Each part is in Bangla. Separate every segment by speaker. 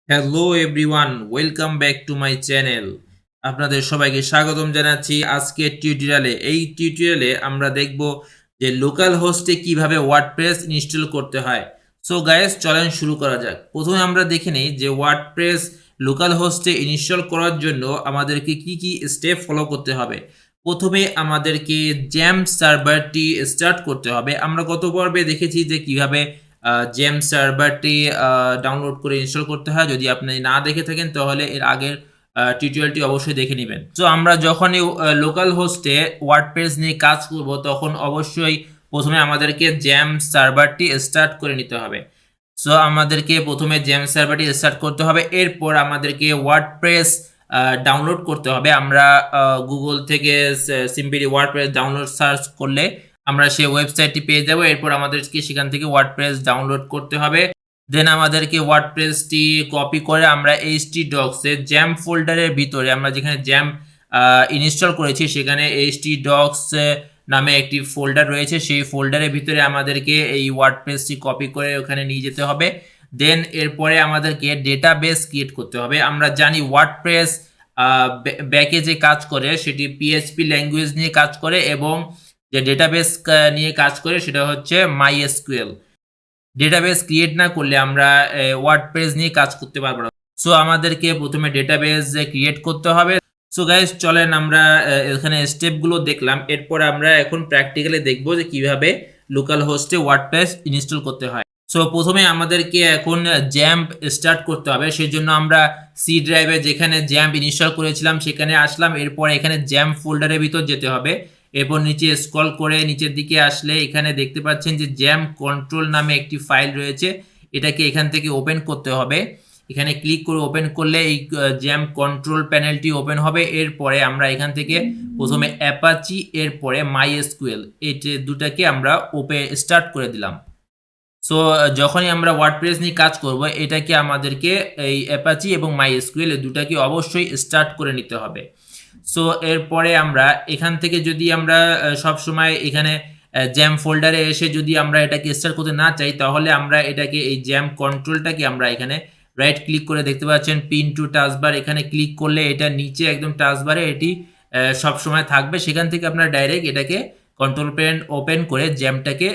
Speaker 1: Hello everyone, welcome back to my channel. আপনাদের সবাইকে স্বাগতম জানাচ্ছি আজকের টিউটোরিয়ালে। এই টিউটোরিয়ালে আমরা দেখব যে লোকাল হোস্টে কিভাবে ওয়ার্ডপ্রেস ইনস্টল করতে হয়। সো গাইস, চলেন শুরু করা যাক। প্রথমে আমরা দেখে নিই যে ওয়ার্ডপ্রেস লোকাল হোস্টে ইনস্টল করার জন্য আমাদেরকে কি কি স্টেপ ফলো করতে হবে। প্রথমে আমাদেরকে জ্যাম সার্ভারটি স্টার্ট করতে হবে। আমরা গত পর্বে দেখেছি যে কিভাবে জেম সার্ভারটি ডাউনলোড করে ইনস্টল করতে হয়। যদি আপনি না দেখে থাকেন তাহলে এর আগের টিউটোরিয়ালটি অবশ্যই দেখে নেবেন। সো আমরা যখনই লোকাল হোস্টে ওয়ার্ডপ্রেস নিয়ে কাজ করব তখন অবশ্যই প্রথমে আমাদেরকে জ্যাম সার্ভারটি স্টার্ট করে নিতে হবে। সো আমাদেরকে প্রথমে জ্যাম সার্ভারটি স্টার্ট করতে হবে। এরপর আমাদেরকে ওয়ার্ডপ্রেস ডাউনলোড করতে হবে। আমরা গুগল থেকে সিম্পলি ওয়ার্ডপ্রেস ডাউনলোড সার্চ করলে আমরা সেই ওয়েবসাইটটি পেয়ে যাব। এরপর আমাদেরকে সেখান থেকে ওয়ার্ডপ্রেস ডাউনলোড করতে হবে। দেন আমাদেরকে ওয়ার্ডপ্রেসটি কপি করে আমরা htdocs এ জ্যাম ফোল্ডারের ভিতরে আমরা যেখানে জ্যাম ইনস্টল করেছি সেখানে htdocs নামে একটি ফোল্ডার রয়েছে। সেই ফোল্ডারের ভিতরে আমাদেরকে এই ওয়ার্ডপ্রেসটি কপি করে ওখানে নিয়ে যেতে হবে। দেন এরপরে আমাদেরকে ডেটাবেস ক্রিয়েট করতে হবে। আমরা জানি ওয়ার্ডপ্রেস ব্যাকে যে কাজ করে সেটি PHP ল্যাঙ্গুয়েজ নিয়ে কাজ করে এবং যে ডেটাবেস নিয়ে কাজ করে সেটা হচ্ছে MySQL। ডেটাবেস ক্রিয়েট না করলে আমরা ওয়ার্ডপ্রেস নিয়ে কাজ করতে পারবো না। সো আমাদেরকে প্রথমে ডেটাবেস ক্রিয়েট করতে হবে। সো গাইস, চলেন আমরা এখানে স্টেপগুলো দেখলাম। এরপর আমরা এখন প্র্যাকটিক্যালি দেখব যে কিভাবে লোকাল হোস্টে ওয়ার্ডপ্রেস ইনস্টল করতে হয়। সো প্রথমে আমাদেরকে এখন জ্যাম্প স্টার্ট করতে হবে। সেই জন্য আমরা সি ড্রাইভে যেখানে জ্যাম্প ইনস্টল করেছিলাম সেখানে আসলাম। এরপর এখানে জ্যাম্প ফোল্ডারের ভিতর যেতে হবে। এরপর নিচে স্ক্রল করে নিচের দিকে আসলে এখানে দেখতে পাচ্ছেন যে জ্যাম কন্ট্রোল নামে একটি ফাইল রয়েছে। এটাকে এখান থেকে ওপেন করতে হবে। এখানে ক্লিক করে ওপেন করলে এই জ্যাম কন্ট্রোল প্যানেলটি ওপেন হবে। এরপরে আমরা এখান থেকে প্রথমে অ্যাপাচি এরপরে MySQL এই দুটাকে আমরা স্টার্ট করে দিলাম। সো যখনই আমরা ওয়ার্ডপ্রেস নিয়ে কাজ করব এটাকে আমাদেরকে এই অ্যাপাচি এবং MySQL এই দুটাকে অবশ্যই স্টার্ট করে নিতে হবে। সো এরপরে আমরা এখান থেকে যদি আমরা সবসময় এখানে জ্যাম ফোল্ডারে এসে যদি আমরা এটাকে স্টার্ট করতে না চাই তাহলে আমরা এটাকে এই জ্যাম কন্ট্রোলটাকে আমরা এখানে রাইট ক্লিক করে দেখতে পাচ্ছেন পিন টু টাস্কবার, এখানে ক্লিক করলে এটা নিচে একদম টাস্কবারে এটি সবসময় থাকবে। সেখান থেকে আপনারা ডাইরেক্ট এটাকে কন্ট্রোল প্যান ওপেন করে জ্যামটাকে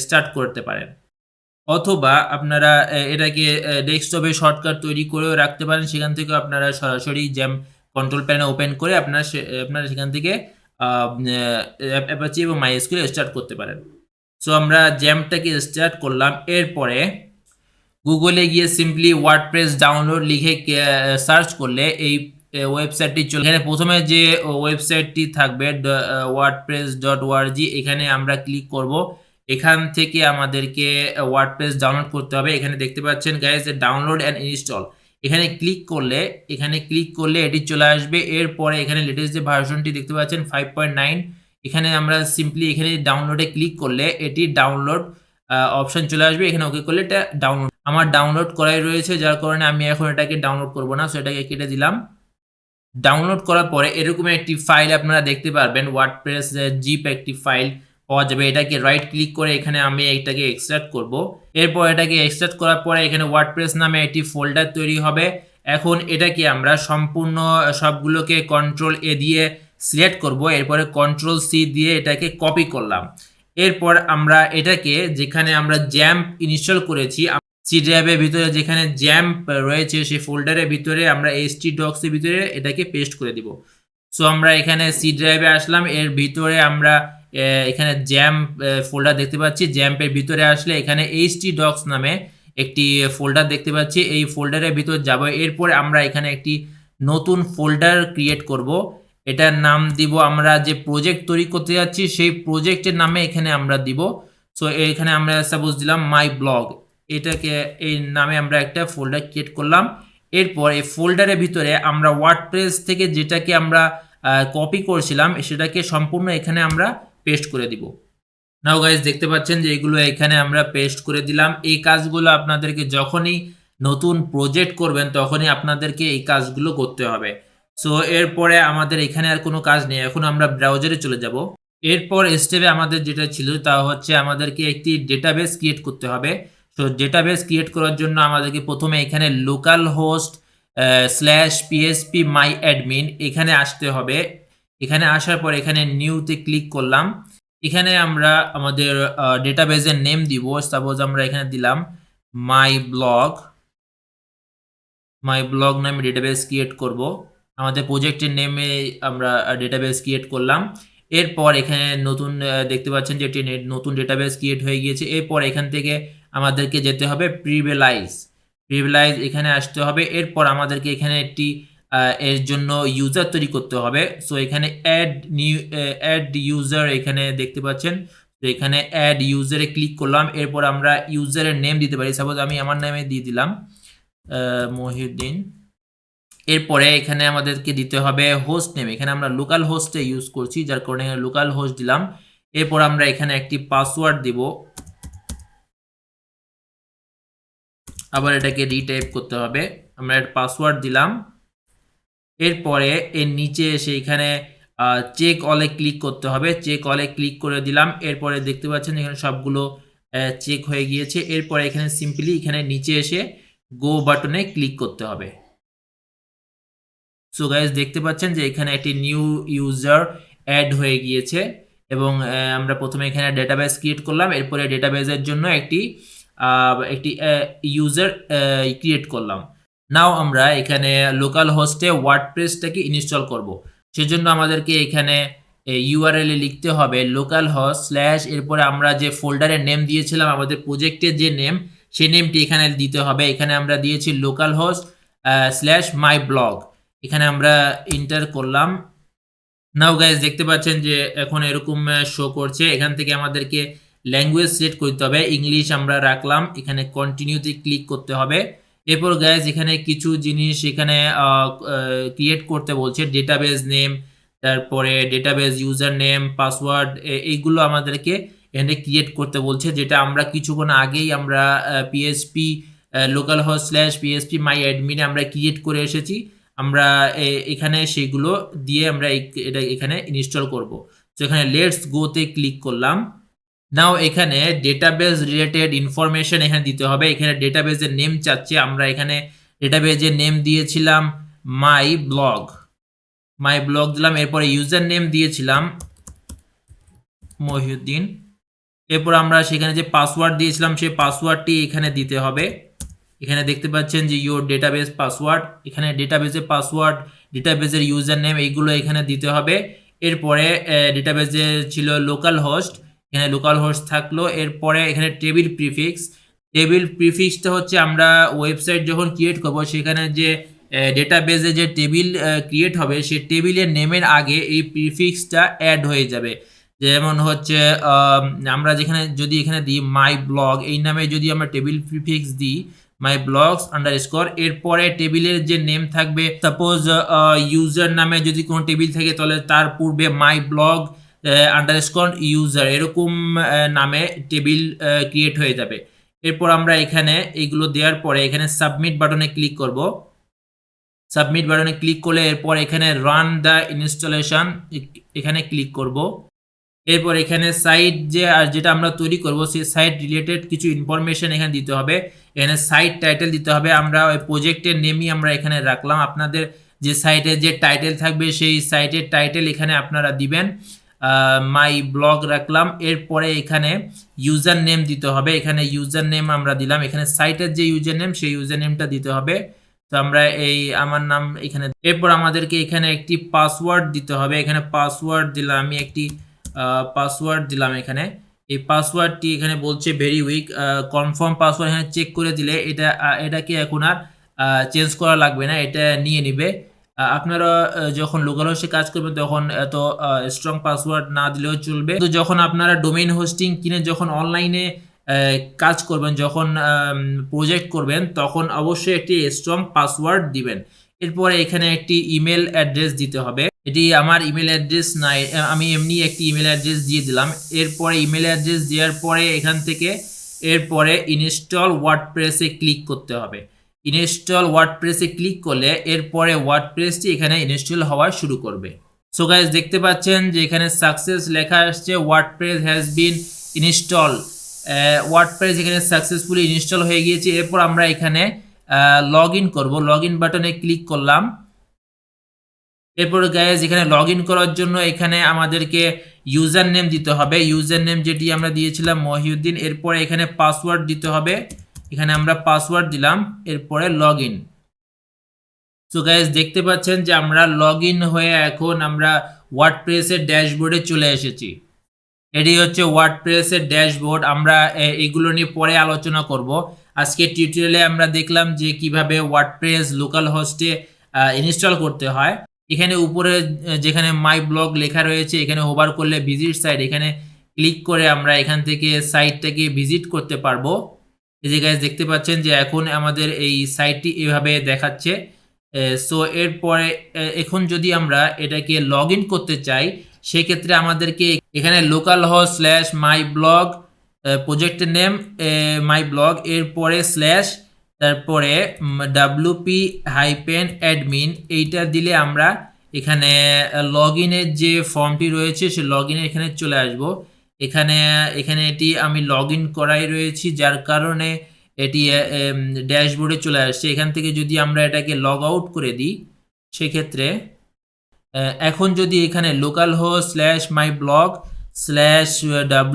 Speaker 1: স্টার্ট করতে পারেন। অথবা আপনারা এটাকে ডেস্কটপে শর্টকাট তৈরি করেও রাখতে পারেন। সেখান থেকেও আপনারা সরাসরি জ্যাম কন্ট্রোল প্যানে ওপেন করে আপনারা সেখান থেকে অ্যাপাচি এবং MySQL স্টার্ট করতে পারেন। সো আমরা জ্যামটাকে স্টার্ট করলাম। এরপরে গুগলে গিয়ে সিম্পলি ওয়ার্ডপ্রেস ডাউনলোড লিখে সার্চ করলে এই ওয়েবসাইটটি চলে। এখানে প্রথমে যে ওয়েবসাইটটি থাকবে wordpress.org, এখানে আমরা ক্লিক করব। এখান থেকে আমাদেরকে ওয়ার্ডপ্রেস ডাউনলোড করতে হবে। এখানে দেখতে পাচ্ছেন গাইস ডাউনলোড অ্যান্ড ইনস্টল। এখানে ক্লিক করলে এটি চলে আসবে। এরপরে এখানে লেটেস্ট যে ভার্সনটি দেখতে পাচ্ছেন 5.9, এখানে আমরা সিম্পলি এখানে ডাউনলোডে ক্লিক করলে এটি ডাউনলোড অপশন চলে আসবে। এখানে ওকে করলে এটা ডাউনলোড আমার ডাউনলোড করাই রয়েছে, যার কারণে আমি এখন এটাকে ডাউনলোড করব না। সো এটাকে কেটে দিলাম। ডাউনলোড করার পরে এরকম একটি ফাইল আপনারা দেখতে পারবেন, ওয়ার্ডপ্রেস জিপ একটি ফাইল পাওয়া যাবে। এটাকে রাইট ক্লিক করে এখানে আমি এটাকে এক্সট্রাক্ট করব। এরপর এটাকে এক্সট্রাক্ট করার পরে এখানে ওয়ার্ডপ্রেস নামে একটি ফোল্ডার তৈরি হবে। এখন এটাকে আমরা সম্পূর্ণ সবগুলোকে কন্ট্রোল এ দিয়ে সিলেক্ট করব। এরপরে কন্ট্রোল সি দিয়ে এটাকে কপি করলাম। এরপর আমরা এটাকে যেখানে আমরা জ্যাম্প ইনস্টল করেছি সি ড্রাইভের ভিতরে যেখানে জ্যাম্প রয়েছে সেই ফোল্ডারের ভিতরে আমরা htdocs এর ভিতরে এটাকে পেস্ট করে দিব। সো আমরা এখানে সি ড্রাইভে আসলাম। এর ভিতরে আমরা এখানে জ্যাম্প ফোল্ডার দেখতে পাচ্ছি। জ্যাম্পের ভিতরে আসলে এখানে htdocs নামে একটি ফোল্ডার দেখতে পাচ্ছি। এই ফোল্ডারের ভিতর যাব। এরপরে আমরা এখানে একটি নতুন ফোল্ডার ক্রিয়েট করব। এটার নাম দিব, আমরা যে প্রজেক্ট তৈরি করতে যাচ্ছি সেই প্রজেক্টের নামে এখানে আমরা দিব। সো এখানে আমরা সাপোজ দিলাম মাই ব্লগ। এটাকে এই নামে আমরা একটা ফোল্ডার ক্রিয়েট করলাম। এরপর এই ফোল্ডারের ভিতরে আমরা ওয়ার্ডপ্রেস থেকে যেটাকে আমরা কপি করছিলাম সেটাকে সম্পূর্ণ এখানে আমরা পেস্ট করে দিব। নাও গাইস, দেখতে পাচ্ছেন যে এগুলো এখানে আমরা পেস্ট করে দিলাম। এই কাজগুলো আপনাদেরকে যখনই নতুন প্রজেক্ট করবেন তখনই আপনাদেরকে এই কাজগুলো করতে হবে। সো এরপরে আমাদের এখানে আর কোনো কাজ নেই। এখন আমরা ব্রাউজারে চলে যাব। এরপর স্টেপে আমাদের যেটা ছিল তা হচ্ছে আমাদেরকে একটি ডেটাবেস ক্রিয়েট করতে হবে। তো ডেটাবেস ক্রিয়েট করার জন্য আমাদেরকে প্রথমে এখানে local host /php my admin এখানে আসতে হবে। এখানে আসার পর এখানে নিউতে ক্লিক করলাম। এখানে আমরা আমাদের ডেটাবেসের নেম দিব। সাপোজ আমরা এখানে দিলাম মাই ব্লগ নামে ডেটাবেস ক্রিয়েট করব। আমাদের প্রজেক্টের নেমে আমরা ডেটাবেস ক্রিয়েট করলাম। এরপর এখানে নতুন দেখতে পাচ্ছেন যে একটি নতুন ডেটাবেস ক্রিয়েট হয়ে গিয়েছে। এরপর এখান থেকে আমাদেরকে যেতে হবে প্রিভিলাইজ এখানে আসতে হবে। এরপর আমাদেরকে এখানে একটি এর জন্য ইউজার তৈরি করতে হবে। সো এখানে অ্যাড ইউজার এখানে দেখতে পাচ্ছেন। তো এখানে অ্যাড ইউজারে ক্লিক করলাম। এরপর আমরা ইউজারের নেম দিতে পারি। সাপোজ আমি আমার নামে দিয়ে দিলাম মহিউদ্দিন। এরপরে এখানে আমাদেরকে দিতে হবে হোস্ট নেম। এখানে আমরা লোকাল হোস্টে ইউজ করছি, যার কারণে লোকাল হোস্ট দিলাম। এরপর আমরা এখানে একটি পাসওয়ার্ড দিব। আবার এটাকে রিটাইপ করতে হবে। আমরা একটা পাসওয়ার্ড দিলাম। এরপরে এর নিচে এসে এখানে চেক অলে ক্লিক করতে হবে। চেক অলে ক্লিক করে দিলাম। এরপরে দেখতে পাচ্ছেন এখানে সবগুলো চেক হয়ে গিয়েছে। এরপরে এখানে সিম্পলি এখানে নিচে এসে গো বাটনে ক্লিক করতে হবে। সো গাইস দেখতে পাচ্ছেন যে এখানে একটি নিউ ইউজার অ্যাড হয়ে গিয়েছে এবং আমরা প্রথমে এখানে ডেটাবেস ক্রিয়েট করলাম। এরপরে ডেটাবেসের জন্য একটি ইউজার ক্রিয়েট করলাম। নাও আমরা এখানে লোকাল হোস্টে ওয়ার্ডপ্রেসটাকে ইনস্টল করব। সেজন্য আমাদেরকে এখানে ইউআরএল এ লিখতে হবে লোকাল হোস্ট এরপরে আমরা যে ফোল্ডারের নেম দিয়েছিলাম আমাদের প্রজেক্টের যে নেম, সেই নেমটি এখানে দিতে হবে। এখানে আমরা দিয়েছি লোকাল হোস্ট /my blog। এখানে আমরা এন্টার করলাম। নাও গাইস দেখতে পাচ্ছেন যে এখন এরকম শো করছে। এখান থেকে আমাদেরকে ল্যাঙ্গুয়েজ সিলেক্ট করতে হবে। ইংলিশ আমরা রাখলাম। এখানে কন্টিনিউতে ক্লিক করতে হবে। এরপর গাইস এখানে কিছু জিনিস এখানে ক্রিয়েট করতে বলছে, ডেটাবেস নেম, তারপরে ডেটাবেস ইউজার নেম, পাসওয়ার্ড, এইগুলো আমাদেরকে এখানে ক্রিয়েট করতে বলছে, যেটা আমরা কিছুক্ষণ আগেই আমরা PHP localhost /php my admin আমরা ক্রিয়েট করে এসেছি। আমরা এখানে সেগুলো দিয়ে আমরা এটা এখানে ইনস্টল করব। তো এখানে লেটস গো তে ক্লিক করলাম। নাও এখানে ডেটাবেস রিলেটেড ইনফরমেশন এখানে দিতে হবে। এখানে ডেটাবেসের নেম চাচ্ছে। আমরা এখানে ডেটাবেসের নেম দিয়েছিলাম মাই ব্লগ দিলাম। এরপরে ইউজার নেম দিয়েছিলাম মহিউদ্দিন। এরপর আমরা সেখানে যে পাসওয়ার্ড দিয়েছিলাম সেই পাসওয়ার্ডটি এখানে দিতে হবে। এখানে দেখতে পাচ্ছেন যে ইউর ডেটাবেস পাসওয়ার্ড। এখানে ডেটাবেসের পাসওয়ার্ড, ডেটাবেসের ইউজার নেম, এইগুলো এখানে দিতে হবে। এরপরে ডেটাবেসে ছিল লোকাল হোস্ট, এখানে লোকাল হোস্ট থাকলো। এরপরে এখানে টেবিল প্রিফিক্সটা হচ্ছে আমরা ওয়েবসাইট যখন ক্রিয়েট করব সেখানে যে ডেটাবেসে যে টেবিল ক্রিয়েট হবে সেই টেবিলের নেমের আগে এই প্রিফিক্সটা অ্যাড হয়ে যাবে। যেমন হচ্ছে আমরা যেখানে যদি এখানে দিই মাই ব্লগ, এই নামে যদি আমরা টেবিল প্রিফিক্স দিই মাই ব্লগস আন্ডারস্কোর, এরপরে টেবিলের যে নেম থাকবে, সাপোজ ইউজার নামে যদি কোনো টেবিল থাকে তাহলে তার পূর্বে মাই ব্লগ আন্ডারস্কোর ইউজার এরকম নামে টেবিল ক্রিয়েট হয়ে যাবে। এরপর আমরা এখানে এইগুলো দেওয়ার পরে এখানে সাবমিট বাটনে ক্লিক করব। সাবমিট বাটনে ক্লিক করলে এরপর এখানে রান দ্য ইনস্টলেশন এখানে ক্লিক করব। এরপর এখানে সাইট যেটা আমরা তৈরি করব সেই সাইট রিলেটেড কিছু ইনফরমেশন এখানে দিতে হবে। এখানে সাইট টাইটেল দিতে হবে। আমরা ওই প্রজেক্টের নেমই আমরা এখানে রাখলাম। আপনাদের যে সাইটের যে টাইটেল থাকবে সেই সাইটের টাইটেল এখানে আপনারা দিবেন। মাই ব্লগ রাখলাম। এরপরে এখানে ইউজার নেম দিতে হবে। এখানে ইউজার নেম আমরা দিলাম। এখানে সাইটের যে ইউজার নেম সেই ইউজার নেমটা দিতে হবে। তো আমরা আমার নাম এখানে। এরপর আমাদেরকে এখানে একটি পাসওয়ার্ড দিতে হবে। এখানে পাসওয়ার্ড দিলাম, আমি একটি পাসওয়ার্ড দিলাম। এখানে এই পাসওয়ার্ডটি এখানে বলছে ভেরি উইক, কনফার্ম পাসওয়ার্ড এখানে চেক করে দিলে এটাকে এখন আর চেঞ্জ করা লাগবে না, এটা নিয়ে নিবে। আপনারা যখন লোকাল হোস্টে কাজ করবেন তখন এত স্ট্রং পাসওয়ার্ড না দিলেও চলবে। তো যখন আপনারা ডোমেইন হোস্টিং কিনে যখন অনলাইনে কাজ করবেন, যখন প্রজেক্ট করবেন, তখন অবশ্যই একটি স্ট্রং পাসওয়ার্ড দিবেন। এরপরে এখানে একটি ইমেল অ্যাড্রেস দিতে হবে। এটি আমার ইমেল অ্যাড্রেস নাই, আমি এমনি একটি ইমেল অ্যাড্রেস দিয়ে দিলাম। এরপরে ইমেল অ্যাড্রেস দেওয়ার পরে এখান থেকে এরপরে ইনস্টল ওয়ার্ডপ্রেসে ক্লিক করতে হবে। ইনস্টল ওয়ার্ডপ্রেসে ক্লিক করলে এরপরে ওয়ার্ডপ্রেসটি এখানে ইনস্টল হওয়া শুরু করবে। সো গাইস দেখতে পাচ্ছেন যে এখানে সাকসেস লেখা আসছে, WordPress has been install WordPress এখানে সাকসেসফুলি ইনস্টল হয়ে গিয়েছে। এরপর আমরা এখানে লগ ইন করবো, লগ ইন বাটনে ক্লিক করলাম। এরপর গাইজ এখানে লগ ইন করার জন্য এখানে আমাদেরকে ইউজার নেম দিতে হবে, ইউজার নেম যেটি আমরা দিয়েছিলাম মহিউদ্দিন। এরপরে এখানে পাসওয়ার্ড দিতে হবে, এখানে আমরা পাসওয়ার্ড দিলাম। এরপরে লগ ইন। সো গাইজ দেখতে পাচ্ছেন যে আমরা লগ ইন হয়ে এখন আমরা ওয়ার্ডপ্রেসের ড্যাশবোর্ডে চলে এসেছি। এটি হচ্ছে ওয়ার্ডপ্রেসের ড্যাশবোর্ড। আমরা এগুলো নিয়ে পরে আলোচনা করব। আজকে টিউটোরিয়ালে আমরা দেখলাম যে কিভাবে ওয়ার্ডপ্রেস লোকাল হোস্টে ইনস্টল করতে হয়। এখানে উপরে যেখানে মাই ব্লগ লেখা রয়েছে এখানে হোভার করলে ভিজিট সাইট, এখানে ক্লিক করে আমরা এখান থেকে সাইটটাকে ভিজিট করতে পারবো। এই যে গাইজ দেখতে পাচ্ছেন যে এখন আমাদের এই সাইটটি এভাবে দেখাচ্ছে। সো এরপরে এখন যদি আমরা এটাকে লগ ইন করতে চাই সেক্ষেত্রে আমাদেরকে এখানে local host slash my blog, প্রজেক্টের নেম মাই ব্লগ, এরপরে স্ল্যাশ, তারপরে wp-admin এইটা দিলে আমরা এখানে লগ ইনের যে ফর্মটি রয়েছে সে লগ ইনে এখানে চলে আসব। এখানে এখানে এটি আমি লগ ইন করাই রয়েছি যার কারণে এটি ড্যাশবোর্ডে চলে আসছে। এখান থেকে যদি আমরা এটাকে লগ আউট করে দিই সেক্ষেত্রে এখন যদি এখানে local host slash my blog slash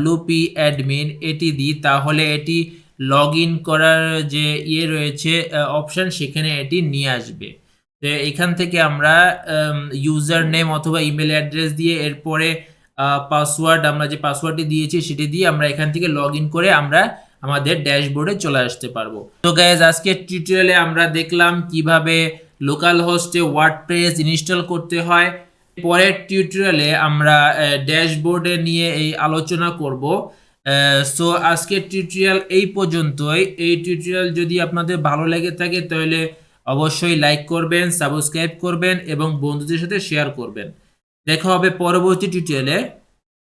Speaker 1: wp-admin এটি দিই তাহলে এটি লগ ইন করার যে রয়েছে অপশান সেখানে এটি নিয়ে আসবে। তো এখান থেকে আমরা ইউজার নেম অথবা ইমেল অ্যাড্রেস দিয়ে এরপরে পাসওয়ার্ড, আমরা যে পাসওয়ার্ডটি দিয়েছি সেটি দিয়ে আমরা এখান থেকে লগ ইন করে আমরা আমাদের ড্যাশবোর্ডে চলে আসতে পারবো। তো গাইজ আজকের টিউটোরিয়ালে আমরা দেখলাম কিভাবে লোকাল হোস্টে ওয়ার্ডপ্রেস ইনস্টল করতে হয়। পরের টিউটোরিয়ালে আমরা ড্যাশবোর্ডে নিয়ে এই আলোচনা করব। সো আজকের টিউটোরিয়াল এই পর্যন্তই। এই টিউটোরিয়াল যদি আপনাদের ভালো লেগে থাকে তাহলে অবশ্যই লাইক করবেন, সাবস্ক্রাইব করবেন এবং বন্ধুদের সাথে শেয়ার করবেন। দেখা হবে পরবর্তী টিউটোরিয়ালে।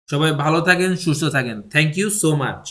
Speaker 1: সবাই ভালো থাকেন, সুস্থ থাকেন। Thank you so much.